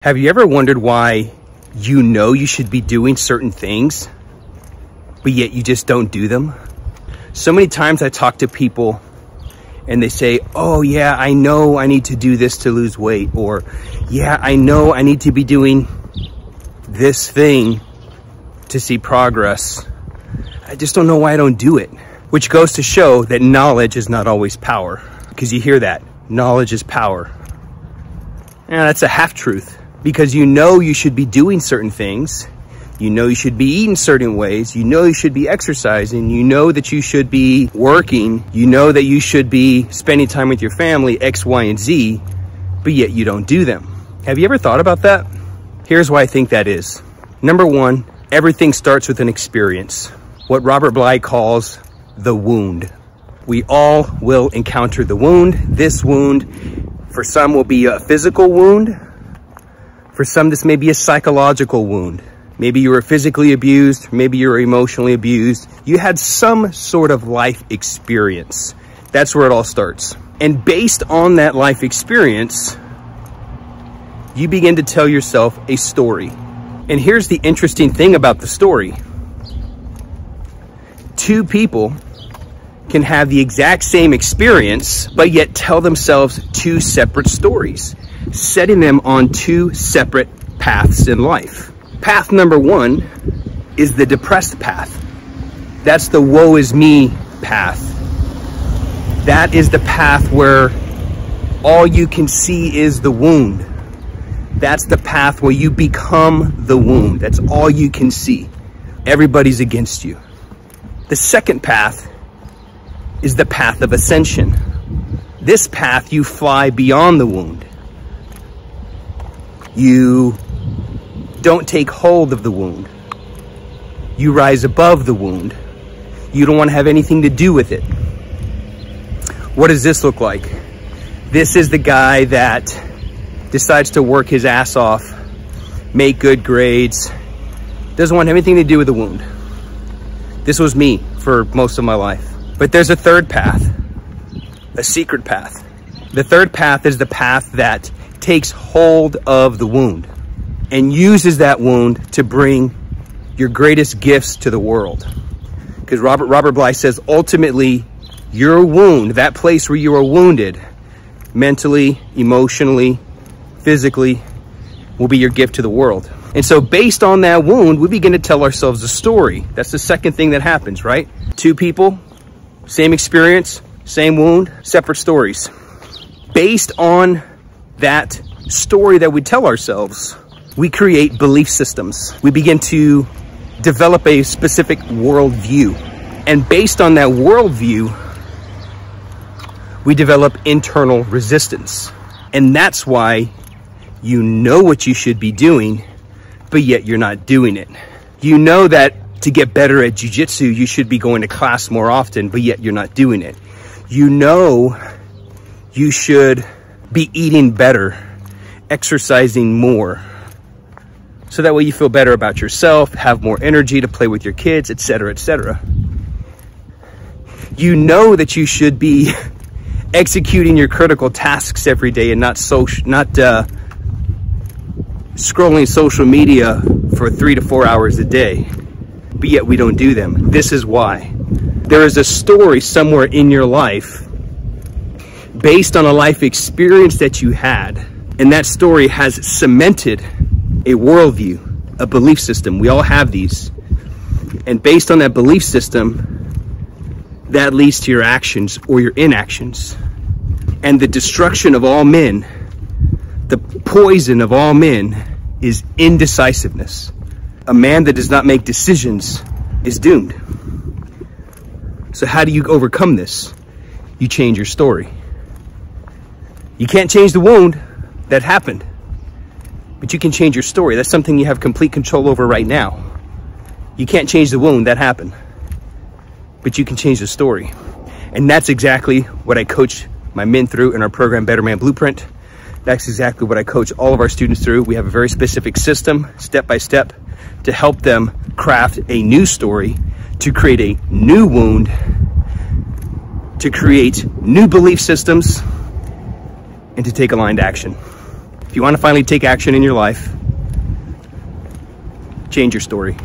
Have you ever wondered why you know you should be doing certain things, but yet you just don't do them? So many times I talk to people and they say, oh yeah, I know I need to do this to lose weight. Or yeah, I know I need to be doing this thing to see progress. I just don't know why I don't do it. Which goes to show that knowledge is not always power. Because you hear that, knowledge is power. Yeah, that's a half-truth. Because you know you should be doing certain things, you know you should be eating certain ways, you know you should be exercising, you know that you should be working, you know that you should be spending time with your family, X, Y, and Z, but yet you don't do them. Have you ever thought about that? Here's why I think that is. Number one, everything starts with an experience. What Robert Bly calls the wound. We all will encounter the wound. This wound, for some, will be a physical wound. For some, this may be a psychological wound. Maybe you were physically abused, maybe you were emotionally abused. You had some sort of life experience. That's where it all starts. And based on that life experience, you begin to tell yourself a story. And here's the interesting thing about the story. Two people can have the exact same experience, but yet tell themselves two separate stories, setting them on two separate paths in life. Path number one is the depressed path. That's the woe is me path. That is the path where all you can see is the wound. That's the path where you become the wound. That's all you can see. Everybody's against you. The second path is the path of ascension. This path, you fly beyond the wound. You don't take hold of the wound. You rise above the wound. You don't want to have anything to do with it. What does this look like? This is the guy that decides to work his ass off, make good grades, doesn't want anything to do with the wound. This was me for most of my life. But there's a third path, a secret path. The third path is the path that takes hold of the wound and uses that wound to bring your greatest gifts to the world. Because Robert Bly says, ultimately, your wound, that place where you are wounded, mentally, emotionally, physically, will be your gift to the world. And so based on that wound, we begin to tell ourselves a story. That's the second thing that happens, right? Two people, same experience, same wound, separate stories. Based on that story that we tell ourselves, we create belief systems. We begin to develop a specific worldview. And based on that worldview, we develop internal resistance. And that's why you know what you should be doing, but yet you're not doing it. You know that to get better at Jiu-Jitsu, you should be going to class more often, but yet you're not doing it. You know you should be eating better, exercising more, so that way you feel better about yourself, have more energy to play with your kids, etc., etc. You know that you should be executing your critical tasks every day and not scrolling social media for 3 to 4 hours a day, but yet we don't do them. This is why. There is a story somewhere in your life based on a life experience that you had, and that story has cemented a worldview, a belief system. We all have these. And based on that belief system, that leads to your actions or your inactions. And the destruction of all men, the poison of all men, is indecisiveness. A man that does not make decisions is doomed. So how do you overcome this? You change your story. You can't change the wound that happened, but you can change your story. That's something you have complete control over right now. You can't change the wound that happened, but you can change the story. And that's exactly what I coach my men through in our program, Better Man Blueprint. That's exactly what I coach all of our students through. We have a very specific system, step by step, to help them craft a new story, to create a new wound, to create new belief systems, and to take aligned action. If you want to finally take action in your life, change your story.